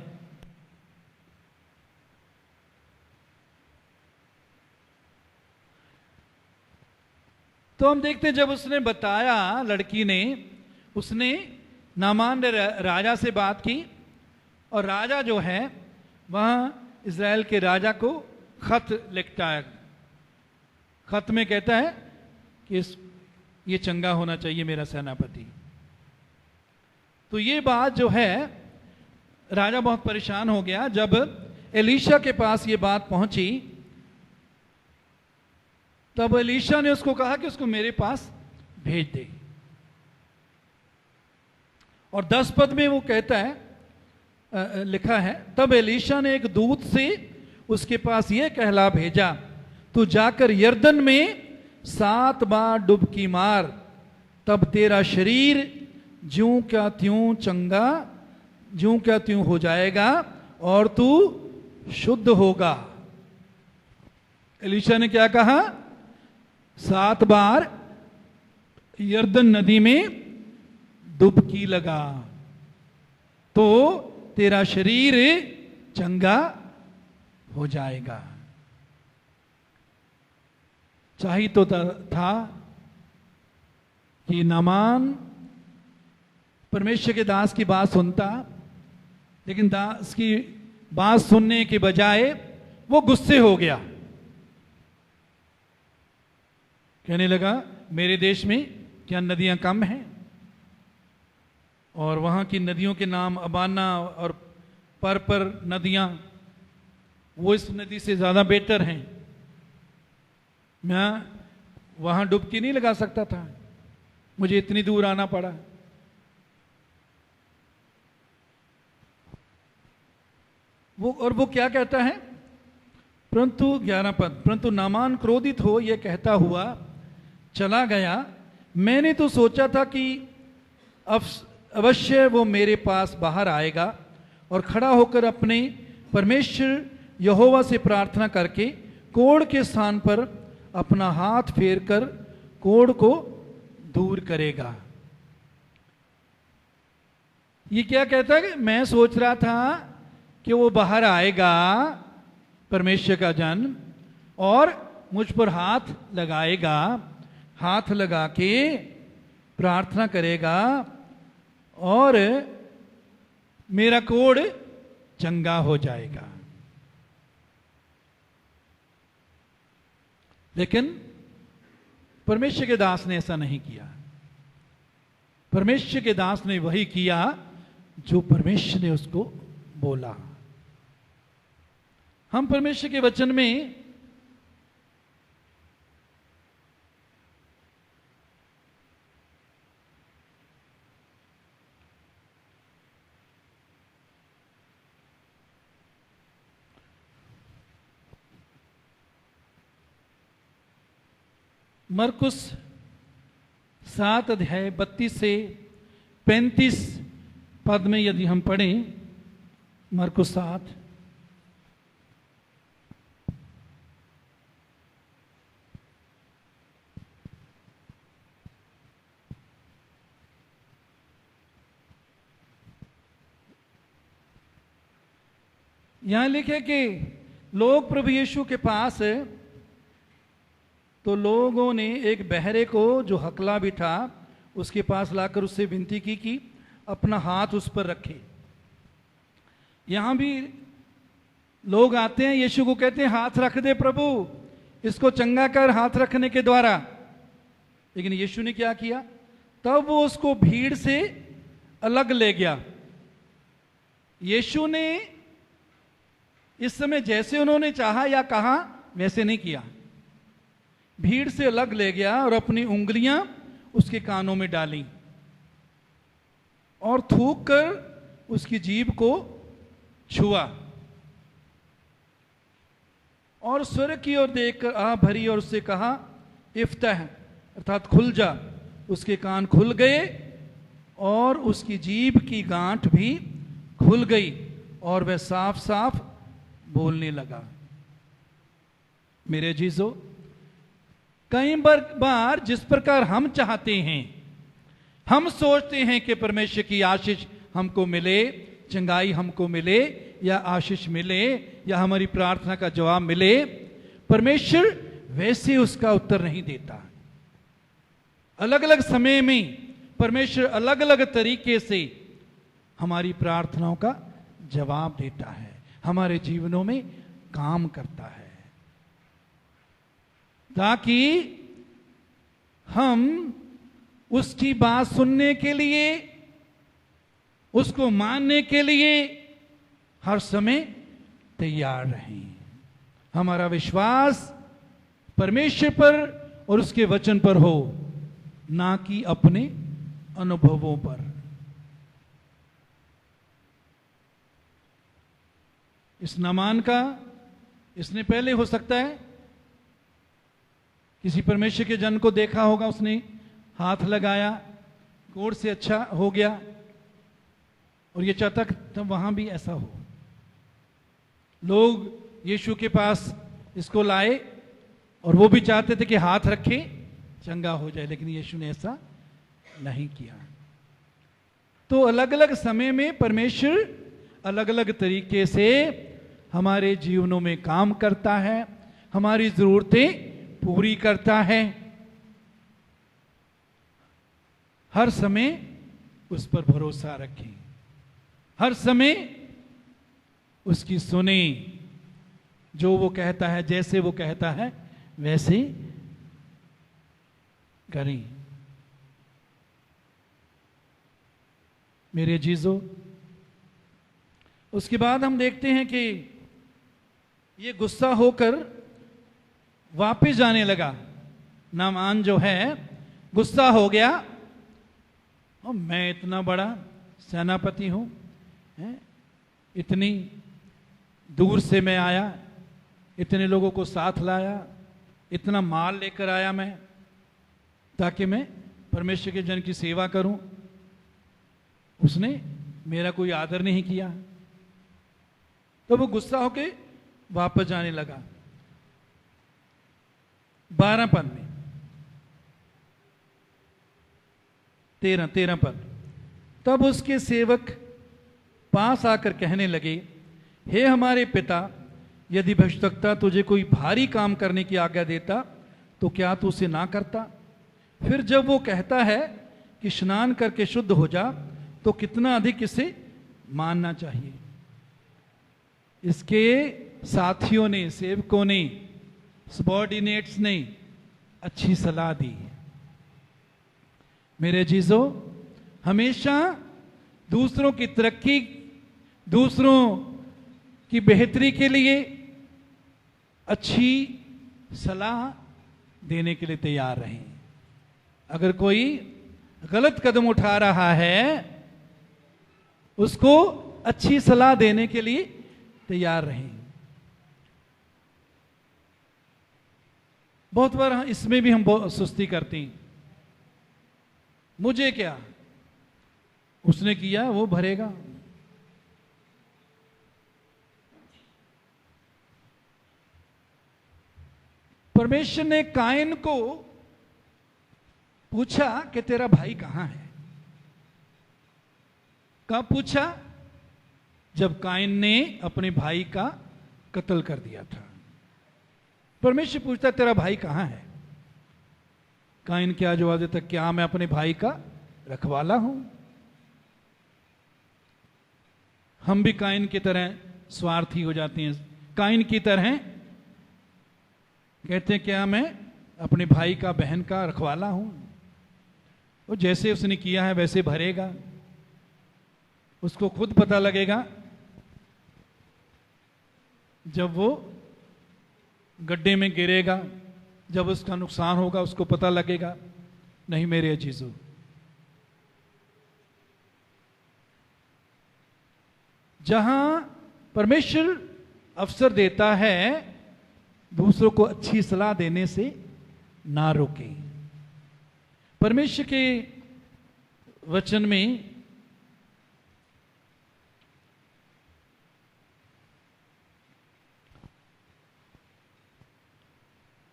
तो हम देखते हैं, जब उसने बताया, लड़की ने, उसने नामान राजा से बात की, और राजा जो है वह इज़राइल के राजा को खत लिखता है। खत में कहता है कि ये चंगा होना चाहिए मेरा सेनापति। तो ये बात जो है, राजा बहुत परेशान हो गया। जब एलीशा के पास ये बात पहुंची, तब एलीशा ने उसको कहा कि उसको मेरे पास भेज दे। और 10 पद में वो कहता है, लिखा है, तब एलीशा ने एक दूत से उसके पास ये कहला भेजा, तू जाकर यरदन में 7 बार डुबकी मार, तब तेरा शरीर ज्यों क्या त्यों चंगा, ज्यों क्या त्यों हो जाएगा, और तू शुद्ध होगा। एलीशा ने क्या कहा? 7 बार यरदन नदी में डुबकी लगा तो तेरा शरीर चंगा हो जाएगा। चाहिए तो था कि नामान परमेश्वर के दास की बात सुनता, लेकिन दास की बात सुनने के बजाय वो गुस्से हो गया। कहने लगा, मेरे देश में क्या नदियां कम हैं? और वहां की नदियों के नाम अबाना और पर नदियां, वो इस नदी से ज्यादा बेहतर हैं। मैं वहां डुबकी नहीं लगा सकता था, मुझे इतनी दूर आना पड़ा। वो क्या कहता है? परंतु 11 पद, परंतु नामान क्रोधित हो यह कहता हुआ चला गया, मैंने तो सोचा था कि अवश्य वो मेरे पास बाहर आएगा और खड़ा होकर अपने परमेश्वर यहोवा से प्रार्थना करके कोढ़ के स्थान पर अपना हाथ फेर कर कोढ़ को दूर करेगा। ये क्या कहता है कि मैं सोच रहा था कि वो बाहर आएगा, परमेश्वर का जन, और मुझ पर हाथ लगाएगा, हाथ लगा के प्रार्थना करेगा और मेरा कोढ़ चंगा हो जाएगा। लेकिन परमेश्वर के दास ने ऐसा नहीं किया। परमेश्वर के दास ने वही किया जो परमेश्वर ने उसको बोला। हम परमेश्वर के वचन में मरकुस 7 अध्याय 32 से 35 पद में यदि हम पढ़ें, मरकुस 7, यहां लिखे कि लोग प्रभु यीशु के पास तो लोगों ने एक बहरे को जो हकला भी था उसके पास लाकर उससे विनती की कि अपना हाथ उस पर रखे। यहां भी लोग आते हैं, यीशु को कहते हैं हाथ रख दे प्रभु, इसको चंगा कर हाथ रखने के द्वारा। लेकिन यीशु ने क्या किया, तब वो उसको भीड़ से अलग ले गया। यीशु ने इस समय जैसे उन्होंने चाहा या कहा वैसे नहीं किया, भीड़ से अलग ले गया और अपनी उंगलियां उसके कानों में डाली और थूक कर उसकी जीभ को छुआ और स्वर्ग की ओर देखकर आह भरी और उससे कहा इफ्तह, अर्थात खुल जा। उसके कान खुल गए और उसकी जीभ की गांठ भी खुल गई और वह साफ साफ बोलने लगा। मेरे जीजो, कई बार जिस प्रकार हम चाहते हैं, हम सोचते हैं कि परमेश्वर की आशीष हमको मिले, चंगाई हमको मिले या आशीष मिले या हमारी प्रार्थना का जवाब मिले, परमेश्वर वैसे उसका उत्तर नहीं देता। अलग अलग समय में परमेश्वर अलग अलग तरीके से हमारी प्रार्थनाओं का जवाब देता है, हमारे जीवनों में काम करता है, ताकि हम उसकी बात सुनने के लिए, उसको मानने के लिए हर समय तैयार रहें। हमारा विश्वास परमेश्वर पर और उसके वचन पर हो, ना कि अपने अनुभवों पर। इस नामान का, इसने पहले हो सकता है किसी परमेश्वर के जन को देखा होगा, उसने हाथ लगाया, गोड़ से अच्छा हो गया और ये चाहता तब वहां भी ऐसा हो। लोग यीशु के पास इसको लाए और वो भी चाहते थे कि हाथ रखे चंगा हो जाए, लेकिन यीशु ने ऐसा नहीं किया। तो अलग अलग समय में परमेश्वर अलग अलग तरीके से हमारे जीवनों में काम करता है, हमारी जरूरतें पूरी करता है। हर समय उस पर भरोसा रखें, हर समय उसकी सुने, जो वो कहता है, जैसे वो कहता है वैसे करें। मेरे जीजो, उसके बाद हम देखते हैं कि ये गुस्सा होकर वापस जाने लगा। नामान जो है गुस्सा हो गया, और मैं इतना बड़ा सेनापति हूं, इतनी दूर से मैं आया, इतने लोगों को साथ लाया, इतना माल लेकर आया मैं, ताकि मैं परमेश्वर के जन की सेवा करूं। उसने मेरा कोई आदर नहीं किया, तो वो गुस्सा होके वापस जाने लगा। 12 पद में 13 पद, तब उसके सेवक पास आकर कहने लगे, हे हमारे पिता, यदि भविष्यद्वक्ता तुझे कोई भारी काम करने की आज्ञा देता तो क्या तू उसे ना करता? फिर जब वो कहता है कि स्नान करके शुद्ध हो जा, तो कितना अधिक इसे मानना चाहिए। इसके साथियों ने, सेवकों ने, सबॉर्डिनेट्स ने अच्छी सलाह दी। मेरे जीजो, हमेशा दूसरों की तरक्की, दूसरों की बेहतरी के लिए अच्छी सलाह देने के लिए तैयार रहें। अगर कोई गलत कदम उठा रहा है, उसको अच्छी सलाह देने के लिए तैयार रहें। बहुत बार इसमें भी हम बहुत सुस्ती करते हैं, मुझे क्या, उसने किया वो भरेगा। परमेश्वर ने कायन को पूछा कि तेरा भाई कहां है। कब पूछा? जब कायन ने अपने भाई का कत्ल कर दिया था। परमेश्वर पूछता तेरा भाई कहां है। काइन क्या जवाब देता, क्या मैं अपने भाई का रखवाला हूं? हम भी काइन की तरह स्वार्थी हो जाते हैं, काइन की तरह कहते हैं क्या मैं अपने भाई का, बहन का रखवाला हूं? वो जैसे उसने किया है वैसे भरेगा, उसको खुद पता लगेगा जब वो गड्ढे में गिरेगा, जब उसका नुकसान होगा उसको पता लगेगा। नहीं मेरे अजीजों, जहां परमेश्वर अवसर देता है दूसरों को अच्छी सलाह देने से ना रोके। परमेश्वर के वचन में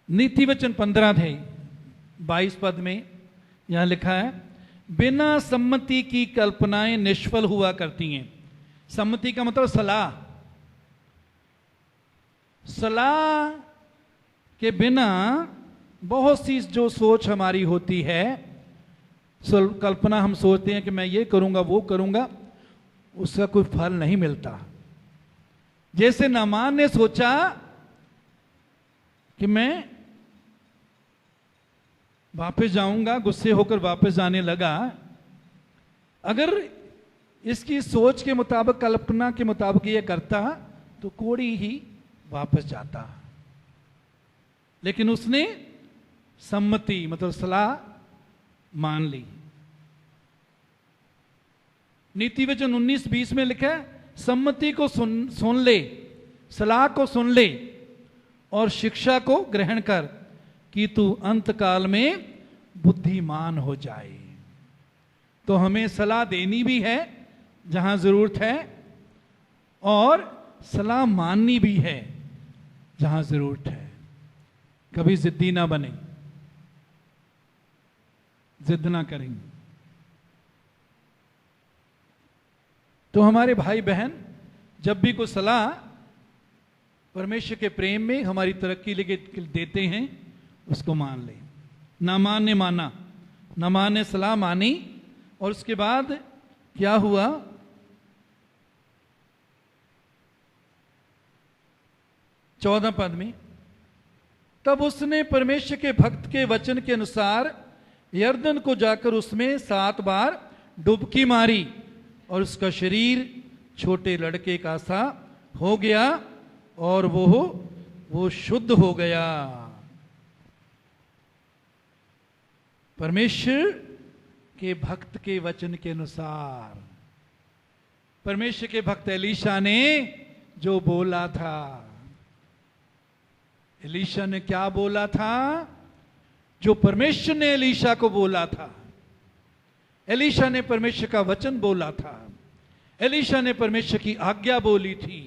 नीति वचन 15 अध्याय 22 पद में यहां लिखा है, बिना सम्मति की कल्पनाएं निष्फल हुआ करती हैं। सम्मति का मतलब सलाह। सलाह के बिना बहुत सी जो सोच हमारी होती है, कल्पना हम सोचते हैं कि मैं ये करूंगा वो करूंगा, उसका कोई फल नहीं मिलता। जैसे नामान ने सोचा कि मैं वापस जाऊंगा, गुस्से होकर वापस जाने लगा। अगर इसकी सोच के मुताबिक, कल्पना के मुताबिक ये करता तो कोड़ी ही वापस जाता, लेकिन उसने सम्मति मतलब सलाह मान ली। नीति वचन 19:20 में लिखा है, सम्मति को सुन ले, सलाह को सुन ले और शिक्षा को ग्रहण कर कि तू अंतकाल में बुद्धिमान हो जाए। तो हमें सलाह देनी भी है जहां जरूरत है, और सलाह माननी भी है जहां जरूरत है। कभी जिद्दी ना बने, जिद ना करें। तो हमारे भाई बहन जब भी कोई सलाह परमेश्वर के प्रेम में हमारी तरक्की लेके देते हैं, उसको मान ले। नामान ने माना, नामान ने सलाह मानी, और उसके बाद क्या हुआ? 14 पद में, तब उसने परमेश्वर के भक्त के वचन के अनुसार यर्दन को जाकर उसमें 7 बार डुबकी मारी और उसका शरीर छोटे लड़के का सा हो गया और वो शुद्ध हो गया। परमेश्वर के भक्त के वचन के अनुसार, परमेश्वर के भक्त एलीशा ने जो बोला था, एलीशा ने क्या बोला था? जो परमेश्वर ने एलीशा को बोला था। एलीशा ने परमेश्वर का वचन बोला था, एलीशा ने परमेश्वर की आज्ञा बोली थी।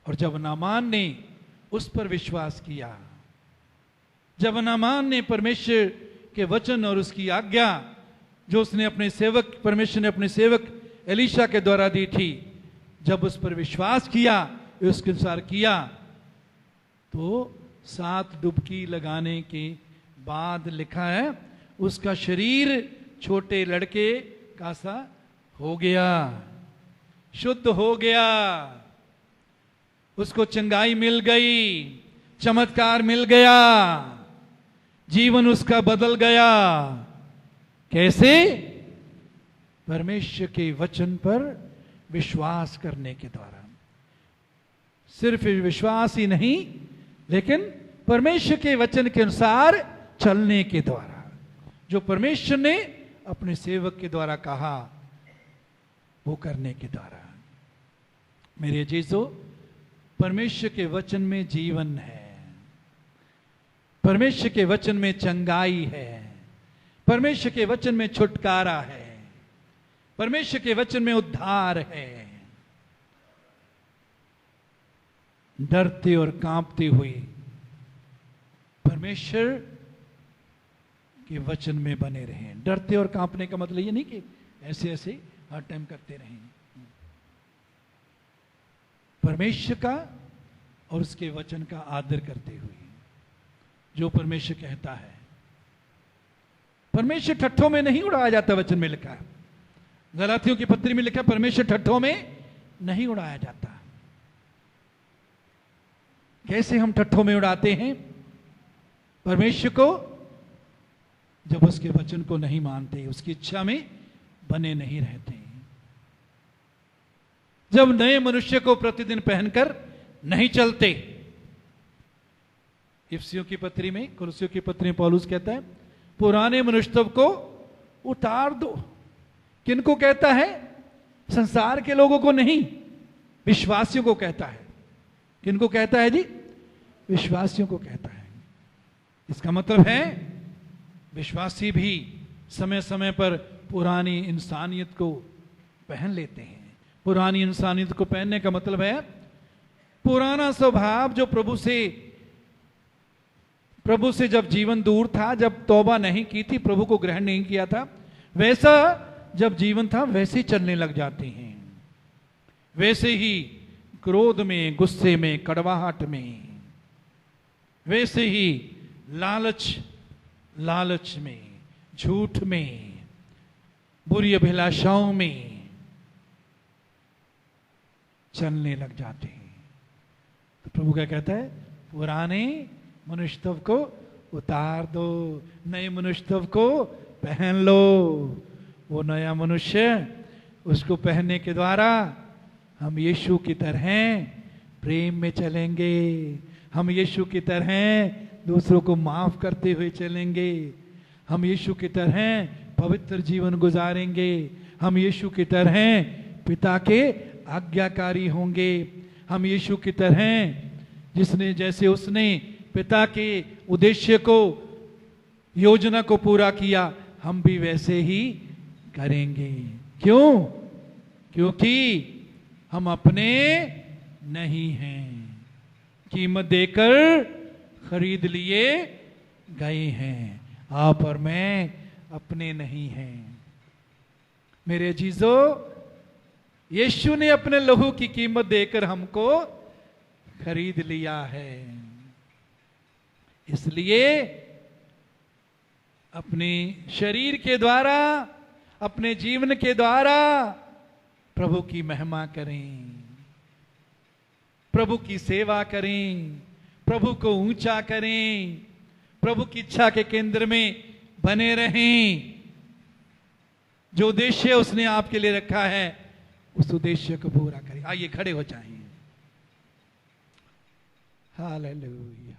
और जब नामान ने उस पर विश्वास किया, जब नामान ने परमेश्वर के वचन और उसकी आज्ञा जो उसने अपने सेवक, परमेश्वर ने अपने सेवक एलीशा के द्वारा दी थी, जब उस पर विश्वास किया, उसके अनुसार किया, तो 7 डुबकी लगाने के बाद लिखा है उसका शरीर छोटे लड़के का सा हो गया, शुद्ध हो गया, उसको चंगाई मिल गई, चमत्कार मिल गया, जीवन उसका बदल गया। कैसे? परमेश्वर के वचन पर विश्वास करने के द्वारा। सिर्फ विश्वास ही नहीं, लेकिन परमेश्वर के वचन के अनुसार चलने के द्वारा, जो परमेश्वर ने अपने सेवक के द्वारा कहा, वो करने के द्वारा। मेरे अजीजों, परमेश्वर के वचन में जीवन है, परमेश्वर के वचन में चंगाई है, परमेश्वर के वचन में छुटकारा है, परमेश्वर के वचन में उद्धार है। डरते और कांपते हुए परमेश्वर के वचन में बने रहें। डरते और कांपने का मतलब ये नहीं कि ऐसे ऐसे हर टाइम करते रहें। परमेश्वर का और उसके वचन का आदर करते हुए, जो परमेश्वर कहता है परमेश्वर ठट्ठों में नहीं उड़ाया जाता, वचन में लिखा है। गलातियों की पत्री में लिखा, परमेश्वर ठट्ठों में नहीं उड़ाया जाता। कैसे हम ठट्ठों में उड़ाते हैं परमेश्वर को? जब उसके वचन को नहीं मानते, उसकी इच्छा में बने नहीं रहते, जब नए मनुष्य को प्रतिदिन पहनकर नहीं चलते। इफिसियों की पत्री में, कुलुस्सियों की पत्री में पौलुस कहता है, पुराने मनुष्यत्व को उतार दो। किनको कहता है? संसार के लोगों को नहीं, विश्वासियों को कहता है। किनको कहता है जी? विश्वासियों को कहता है। इसका मतलब है विश्वासी भी समय समय पर पुरानी इंसानियत को पहन लेते हैं। पुरानी इंसानियत को पहनने का मतलब है पुराना स्वभाव जो प्रभु से जब जीवन दूर था, जब तौबा नहीं की थी, प्रभु को ग्रहण नहीं किया था, वैसा जब जीवन था वैसे ही चलने लग जाते हैं। वैसे ही क्रोध में, गुस्से में, कड़वाहट में, वैसे ही लालच में, झूठ में, बुरी अभिलाषाओं में चलने लग जाते हैं। तो प्रभु क्या कहता है? पुराने मनुष्यत्व को उतार दो, नए मनुष्यत्व को पहन लो। वो नया मनुष्य, उसको पहनने के द्वारा हम यीशु की तरह प्रेम में चलेंगे, हम यीशु की तरह दूसरों को माफ करते हुए चलेंगे, हम यीशु की तरह पवित्र जीवन गुजारेंगे, हम यीशु की तरह पिता के आज्ञाकारी होंगे, हम यीशु की तरह जैसे उसने पिता के उद्देश्य को, योजना को पूरा किया, हम भी वैसे ही करेंगे। क्यों? क्योंकि हम अपने नहीं हैं, कीमत देकर खरीद लिए गए हैं। आप और मैं अपने नहीं हैं। मेरे अजीजों, यीशु ने अपने लहू की कीमत देकर हमको खरीद लिया है। इसलिए अपने शरीर के द्वारा, अपने जीवन के द्वारा प्रभु की महिमा करें, प्रभु की सेवा करें, प्रभु को ऊंचा करें, प्रभु की इच्छा के केंद्र में बने रहें। जो उद्देश्य उसने आपके लिए रखा है, उस उद्देश्य को पूरा करें। आइए खड़े हो जाएं। हालेलुया।